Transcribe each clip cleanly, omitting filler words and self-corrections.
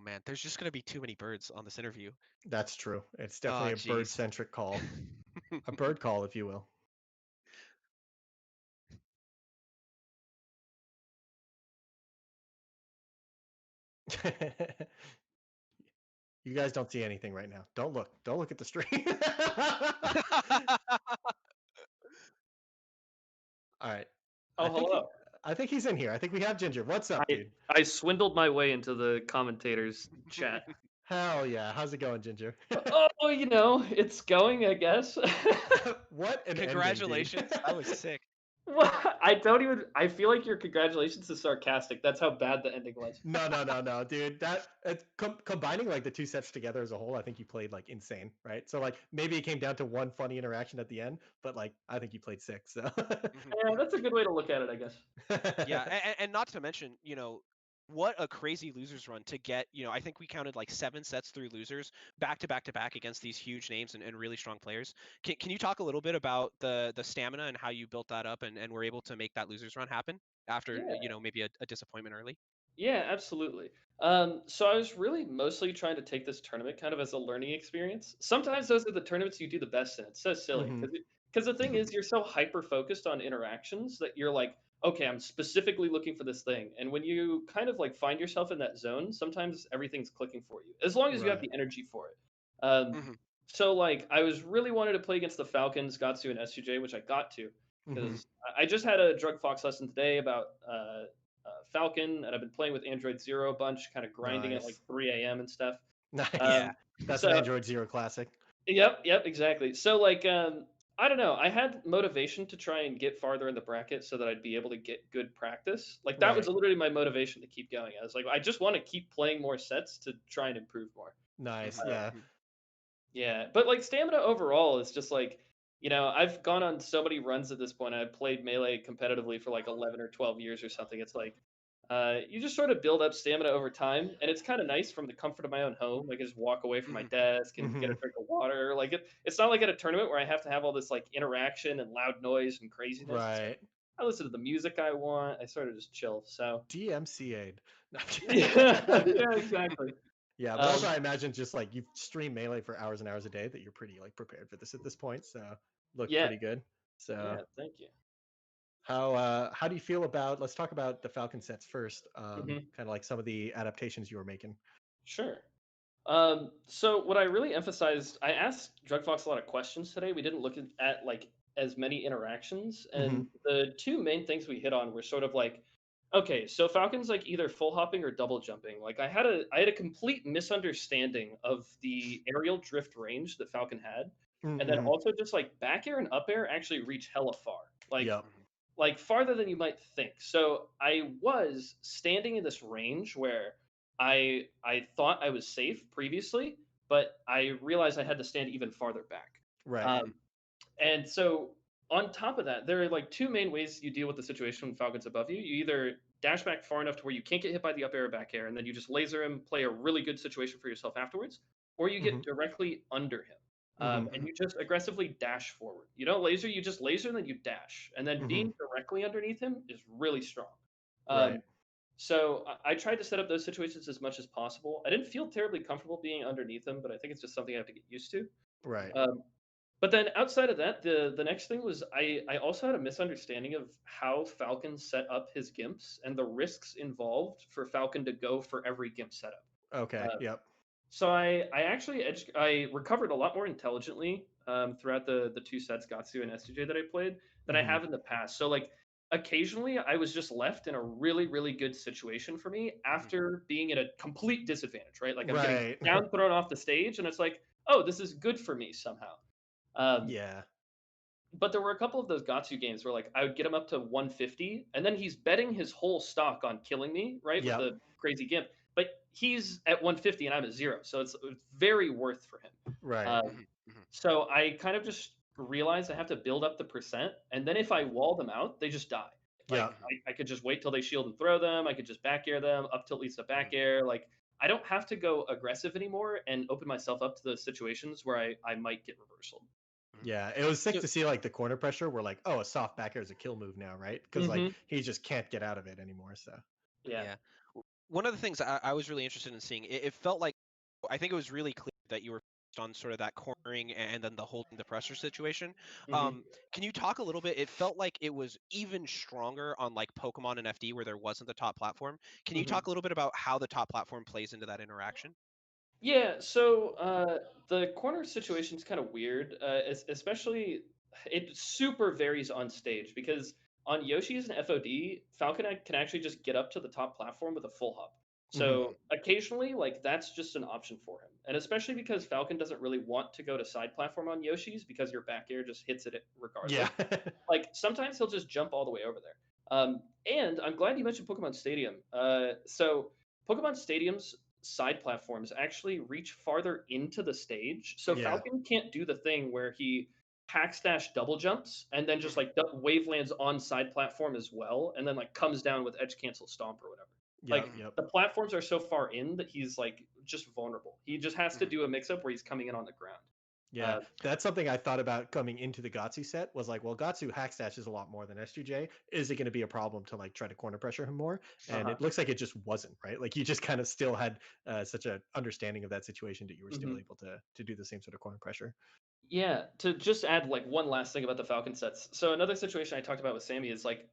man, there's just gonna be too many birds on this interview. That's true. It's Oh, definitely a jeez. bird-centric call. A bird call, if you will. You guys don't see anything right now. Don't look. Don't look at the stream. All right. I Oh, think hello. I think he's in here. I think we have Ginger. What's up, dude? I swindled my way into the commentators chat. Hell yeah. How's it going, Ginger? Oh, it's going, I guess. What an ending, dude. Congratulations. That was sick. Well, I feel like your congratulations is sarcastic. That's how bad the ending was. No, dude. That combining like the two sets together as a whole, I think you played like insane, right? So like maybe it came down to one funny interaction at the end, but like I think you played six. So Yeah, that's a good way to look at it, I guess. Yeah, and not to mention, what a crazy losers run to get, I think we counted like 7 sets through losers back to back to back against these huge names and really strong players. Can you talk a little bit about the stamina and how you built that up and were able to make that losers run happen after, Yeah. maybe a disappointment early? Yeah, absolutely. So I was really mostly trying to take this tournament kind of as a learning experience. Sometimes those are the tournaments you do the best in. It's so silly Mhm. because the thing is you're so hyper focused on interactions that you're like, okay, I'm specifically looking for this thing. And when you kind of like find yourself in that zone, sometimes everything's clicking for you as long as you have Right. the energy for it. Um, Mhm. so like I was really wanted to play against the Falcons, Gatsu, and SUJ, which I got to Mhm. because I just had a drug fox lesson today about Falcon, and I've been playing with Android Zero a bunch, kind of grinding at like Nice. 3 a.m. and stuff. Nice. Yeah. Um, That's an so Android Zero classic. yep, exactly. So like, I don't know. I had motivation to try and get farther in the bracket so that I'd be able to get good practice. Like that was Right. literally my motivation to keep going. I was like, I just want to keep playing more sets to try and improve more. Nice. Mhm. Um, Yeah. Mhm. yeah, but like stamina overall is just like, I've gone on so many runs at this point. I've played Melee competitively for like 11 or 12 years or something. It's like, you just sort of build up stamina over time, and it's kind of nice from the comfort of my own home. I can just walk away from my Mhm. desk and get a Mhm. drink of water. Like it's not like at a tournament where I have to have all this like interaction and loud noise and craziness. It's like Right. I listen to the music I want. I sort of just chill. So DMCA'd. No, I'm yeah, kidding. yeah, exactly. Yeah, but also Um, I imagine just like you stream Melee for hours and hours a day that you're pretty like prepared for this at this point. So look yeah, pretty good. So yeah. Thank you. how do you feel about, let's talk about the Falcon sets first. Hmm. Kind of like some of the adaptations you were making. Sure. So what I really emphasized, I asked Drugfox a lot of questions today. We didn't look at like as many interactions, Hmm. and the two main things we hit on were sort of like, okay, so Falcon's like either full hopping or double jumping. Like I had a complete misunderstanding of the aerial drift range that Falcon had, and then Hmm. also just like back air and up air actually reach hella far. Yep. Like farther than you might think. So I was standing in this range where I thought I was safe previously, but I realized I had to stand even farther back. Right. Um, and so on top of that, there are like two main ways you deal with the situation when Falcon's above you. You either dash back far enough to where you can't get hit by the up air or back air, and then you just laser him, play a really good situation for yourself afterwards, or you Hmm. get directly under him. Hmm. And you just aggressively dash forward. You don't laser, you just laser and then you dash. And then Hmm. being directly underneath him is really strong. Right. So I tried to set up those situations as much as possible. I didn't feel terribly comfortable being underneath him, but I think it's just something I have to get used to. Right. Um, but then outside of that, the next thing was I also had a misunderstanding of how Falcon set up his gimps and the risks involved for Falcon to go for every gimp setup. Okay. Uh, Yep. so I recovered a lot more intelligently throughout the two sets, Gatsu and STJ, that I played than I Hmm. have in the past. So like occasionally I was just left in a really, really good situation for me Mhm. after being at a complete disadvantage, right? Like I'm getting Right. down thrown off the stage and it's like, oh, this is good for me somehow. Um, Yeah. but there were a couple of those Gatsu games where like I would get him up to 150, and then he's betting his whole stock on killing me, right, with Yep. the crazy gimp. But he's at 150 and I'm at 0, so it's very worth for him. Right. Um, Mhm. Mhm. so I kind of just realized I have to build up the percent, and then if I wall them out, they just die. Like Yep. Mhm. I could just wait till they shield and throw them. I could just back air them up till at least a back Mhm. air. Like I don't have to go aggressive anymore and open myself up to those situations where I might get reversal. Mhm. Yeah, it was sick So to see like the corner pressure. We're like, oh, a soft back air is a kill move now, right? Because like Hmm. he just can't get out of it anymore. So Yeah. yeah. one of the things I was really interested in seeing, it felt like, I think it was really clear that you were focused on sort of that cornering and then the holding the pressure situation. Hmm. Can you talk a little bit? It felt like it was even stronger on like Pokemon and FD where there wasn't the top platform. Can you Hmm. talk a little bit about how the top platform plays into that interaction? Yeah, so the corner situation is kind of weird, especially it super varies on stage because on Yoshi's and FOD, Falcon can actually just get up to the top platform with a full hop. Hmm. So occasionally, like that's just an option for him, and especially because Falcon doesn't really want to go to side platform on Yoshi's because your back air just hits it regardless. Yeah. Like sometimes he'll just jump all the way over there. And I'm glad you mentioned Pokemon Stadium. So Pokemon Stadium's side platforms actually reach farther into the stage, so Yeah. Falcon can't do the thing where he hack stash double jumps and then just Mhm. like wave lands on side platform as well, and then like comes down with edge cancel stomp or whatever. Yep. Like Mhm. Yep. the platforms are so far in that he's like just vulnerable. He just has to Mhm. do a mix up where he's coming in on the ground. Yeah, Uh, that's something I thought about coming into the Gatsu set was like, well, Gatsu hack stashes a lot more than S2J. Is it going to be a problem to like try to corner pressure him more? And uh-huh. it looks like it just wasn't, right? Like you just kind of still had such a understanding of that situation that you were still Mhm. able to do the same sort of corner pressure. Yeah, to just add like one last thing about the Falcon sets. So another situation I talked about with Sammy is like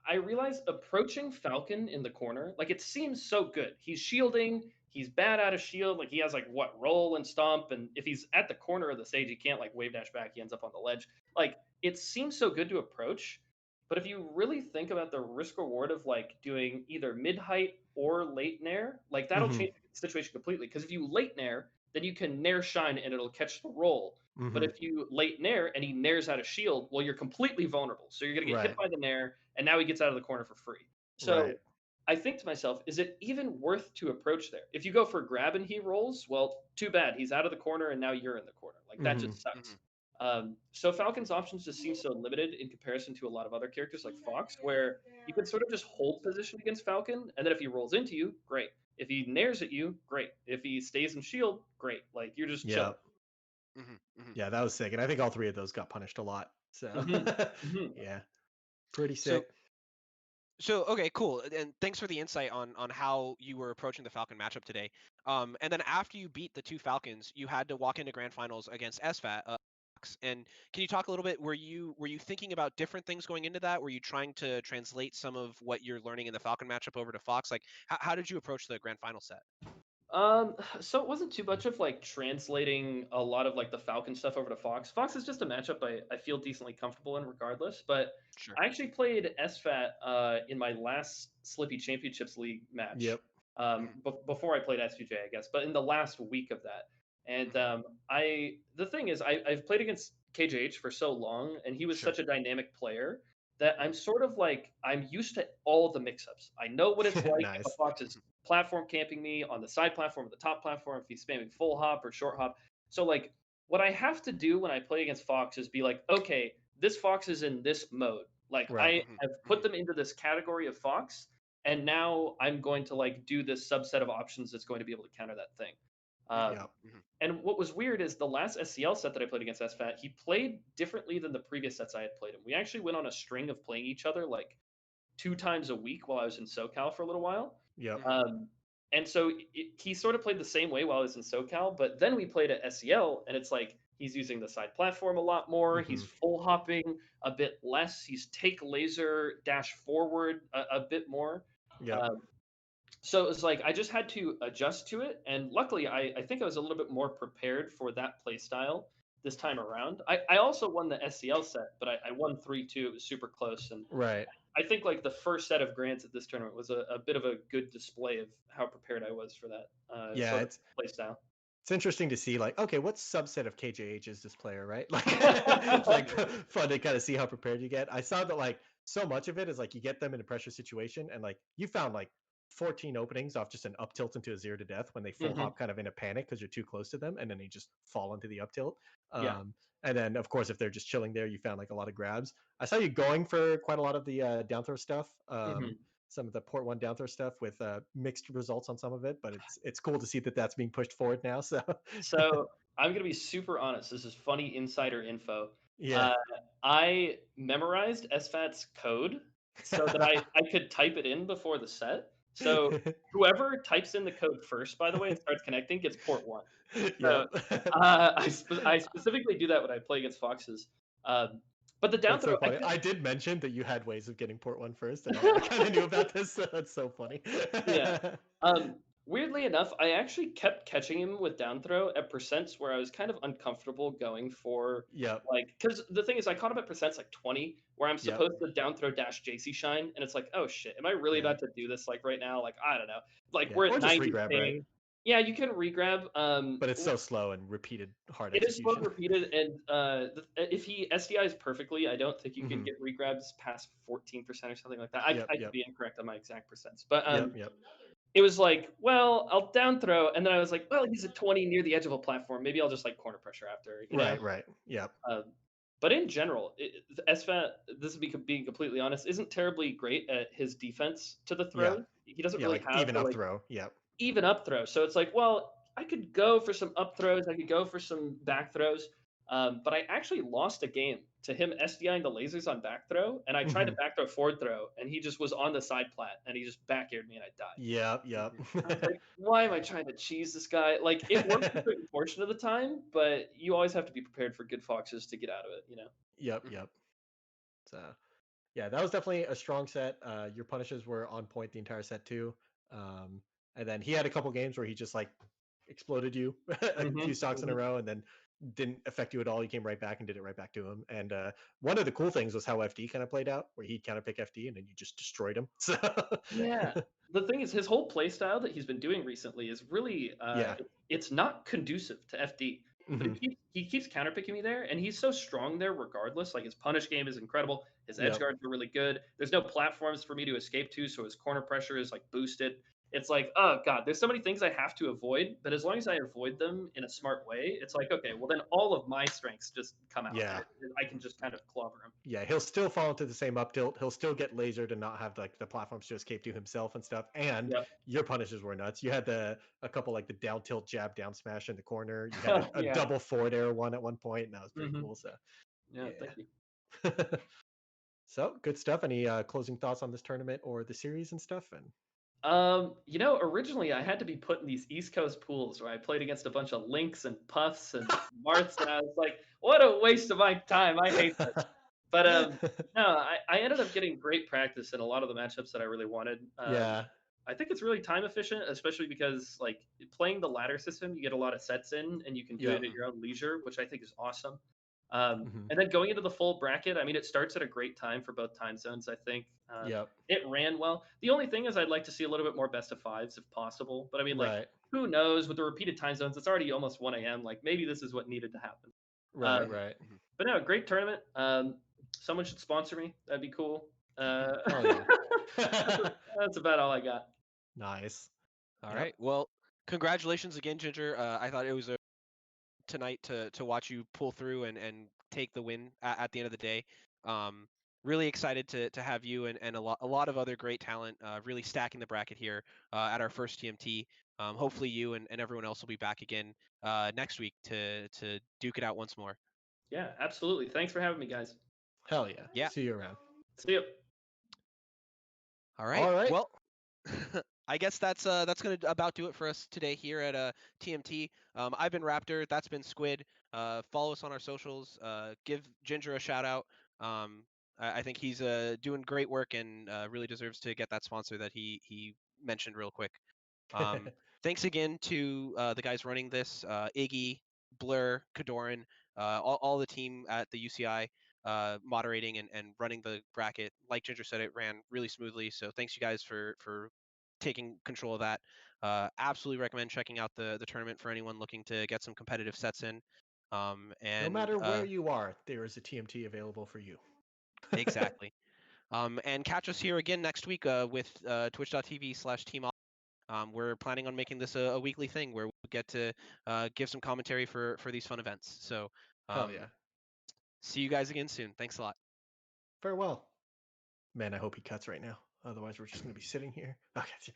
I realized approaching Falcon in the corner, like it seems so good. He's shielding, he's bad out of shield, like he has like what roll and stomp, and if he's at the corner of the stage, he can't like wave dash back, he ends up on the ledge. Like it seems so good to approach, but if you really think about the risk reward of like doing either mid height or late nair, like that'll Hmm. change the situation completely. Because if you late nair, then you can nair shine and it'll catch the roll. But Hmm. if you late nair and he nairs out of shield, well, you're completely vulnerable. So you're going to get hit Right. by the nair, and now he gets out of the corner for free. Right. So I think to myself, is it even worth to approach there? If you go for grab and he rolls, well, too bad. He's out of the corner, and now you're in the corner. Like that Hmm. just sucks. Mhm. So Falcon's options just seem so limited in comparison to a lot of other characters like Fox, where you can sort of just hold position against Falcon, and then if he rolls into you, great. If he nairs at you, great. If he stays in shield, great. Like you're just Yeah. chilling. Mhm. Mhm. Yeah, that was sick. And I think all three of those got punished a lot. So Hmm. Hmm. yeah, pretty So sick. So okay, cool, and thanks for the insight on how you were approaching the Falcon matchup today. And then after you beat the two Falcons, you had to walk into grand finals against SFAT. And can you talk a little bit? Were you thinking about different things going into that? Were you trying to translate some of what you're learning in the Falcon matchup over to Fox? Like, how did you approach the grand final set? So it wasn't too much of like translating a lot of like the Falcon stuff over to Fox. Fox is just a matchup I feel decently comfortable in regardless. But Sure. I actually played SFAT in my last Slippy Championships League match. Yep. Mhm. Before I played S2J, I guess, but in the last week of that. And Mhm. the thing is, I've played against KJH for so long, and he was Sure. such a dynamic player that I'm Mhm. sort of like I'm used to all the mix-ups. I know what it's like if a Nice. Fox is Mhm. platform camping me on the side platform or the top platform, if he's spamming full hop or short hop. So like what I have to do when I play against Fox is be like, okay, this Fox is in this mode. Like Right. I Mhm. have put Mhm. them into this category of Fox, and now I'm going to like do this subset of options that's going to be able to counter that thing. Mhm. Um, Yep. Mhm. and what was weird is the last SCL set that I played against SFAT, he played differently than the previous sets I had played him. We actually went on a string of playing each other like 2 times a week while I was in SoCal for a little while. Yep. Mhm. Um, and so he sort of played the same way while I was in SoCal, but then we played at SEL, and it's like he's using the side platform a lot more. He's Hmm. full hopping a bit less. He's take laser dash forward a bit more. Yep. Um, so it was like I just had to adjust to it, and luckily I think I was a little bit more prepared for that play style this time around. I also won the SCL set, but I won 3-2. It was super close, and Right. I think like the first set of grants at this tournament was a bit of a good display of how prepared I was for that Yeah. sort of It's play style. it's interesting to see like, okay, what subset of KJH is this player, right? Like fun to kind of see how prepared you get. I saw that like so much of it is like you get them in a pressure situation and like you found like 14 openings off just an up tilt into a 0 to death when they full Hmm. hop kind of in a panic because you're too close to them and then they just fall into the up tilt. Yeah. And then of course if they're just chilling there, you found like a lot of grabs. I saw you going for quite a lot of the down throw stuff. Hmm. Some of the port one down throw stuff with mixed results on some of it, but it's cool to see that that's being pushed forward now. So So I'm gonna be super honest. This is funny insider info. yeah. Uh, I memorized SFAT's code so that I could type it in before the set. So whoever types in the code first, by the way, and starts connecting gets port 1. So Yep. I specifically do that when I play against Foxes. But the down That's so throw, I funny. feel, I did mention that you had ways of getting port 1 first, and I kind of knew about this, so that's so funny. yeah. Weirdly enough, I actually kept catching him with down throw at percents where I was kind of uncomfortable going for Yep. because the thing is I caught him at percents like 20 where I'm Yep. supposed to down throw dash JC shine and it's like, oh shit, am I really Yeah. about to do this like right now? Like I don't know. Like Yeah. we're Or at just 90 regrab, right? ping. Yeah, you can regrab. But it's so slow and repeated hard It is slow and execution. repeated, and if he SDIs perfectly, I don't think you can Hmm. get regrabs past 14% or something like that. Yep. I could Yep. be incorrect on my exact percents, but Yep. Yep. it was like, well, I'll down throw, and then I was like, well, he's at 20 near the edge of a platform. Maybe I'll just like corner pressure after, you know. Right. Right. Yep. Um, but in general, SFAT, this is being completely honest, isn't terribly great at his defense to the Yeah. throw. He doesn't Yeah. really Like have even the up like throw. Yep. even up throw. So it's like, well, I could go for some up throws. I could go for some back throws. But I actually lost a game to him SDIing the lasers on back throw, and I tried to Hmm. back throw forward throw, and he just was on the side plat, and he just back aired me, and I died. Yep. Yep. Mhm. I was like, why am I trying to cheese this guy? Like, it works a certain portion of the time, but you always have to be prepared for good foxes to get out of it, you know? Yep. Mhm. Yep. So yeah, that was definitely a strong set. Your punishes were on point the entire set too. Um, and then he had a couple games where he just like exploded you a few stocks in a Hmm. row, and then didn't affect you at all. You came right back and did it right back to him. And one of the cool things was how FD kind of played out, where he'd kind of pick FD and then you just destroyed him. So Yeah. The thing is, his whole play style that he's been doing recently is really, yeah. it's not conducive to FD. But Hmm. he keeps counterpicking me there, and he's so strong there regardless. Like his punish game is incredible. His edge Yep. guards are really good. There's no platforms for me to escape to, so his corner pressure is like boosted. It's like, oh god, there's so many things I have to avoid, but as long as I avoid them in a smart way, it's like, okay, well then all of my strengths just come out. Yeah. I can just kind of clobber him. Yeah, he'll still fall into the same up tilt. He'll still get lasered and not have like the platforms to escape to himself and stuff. And Yep. your punishes were nuts. You had a couple like the down tilt jab down smash in the corner. You had a Yeah. double forward air one at one point, and that was pretty Hmm. cool. So Yeah. Thank you. yeah. So good stuff. Any closing thoughts on this tournament or the series and stuff? And Originally I had to be put in these East Coast pools where I played against a bunch of Lynx and Puffs and Marths, and I was like, what a waste of my time. I hate this. But no, I ended up getting great practice in a lot of the matchups that I really wanted. Yeah. I think it's really time efficient, especially because like playing the ladder system, you get a lot of sets in, and you can do it Yep. at your own leisure, which I think is awesome. Hmm. And then going into the full bracket, I mean, it starts at a great time for both time zones. I think Yep. it ran well. The only thing is, I'd like to see a little bit more best of fives if possible. But I mean, like, Right. who knows? With the repeated time zones, it's already almost 1 a.m. Like, maybe this is what needed to happen. Right. Um, Right. Mhm. but no, great tournament. Someone should sponsor me. That'd be cool. Hell yeah. That's about all I got. Nice. All Yep. right. Well, congratulations again, Ginger. I thought it was a tonight to watch you pull through and take the win at the end of the day. Um, really excited to have you and a lot of other great talent really stacking the bracket here at our first TMT. Hopefully you and everyone else will be back again next week to duke it out once more. Yeah, absolutely. Thanks for having me, guys. Hell yeah. Yeah. See you around. See you. All right. All right. Well, I guess that's gonna about do it for us today here at TMT. I've been Raptor. That's been Squid. Follow us on our socials. Give Ginger a shout out. I think he's doing great work and really deserves to get that sponsor that he mentioned real quick. Um, Thanks again to the guys running this, Iggy, Blur, Kadoran, all the team at the UCI moderating and running the bracket. Like Ginger said, it ran really smoothly. So thanks you guys for taking control of that. Absolutely recommend checking out the tournament for anyone looking to get some competitive sets in. No And matter where you are, there is a TMT available for you. exactly. And catch us here again next week with twitch.tv/team. We're planning on making this a weekly thing where we get to give some commentary for these fun events. So Hell yeah. see you guys again soon. Thanks a lot. Farewell. Man, I hope he cuts right now. Otherwise, we're just going to be sitting here. Okay.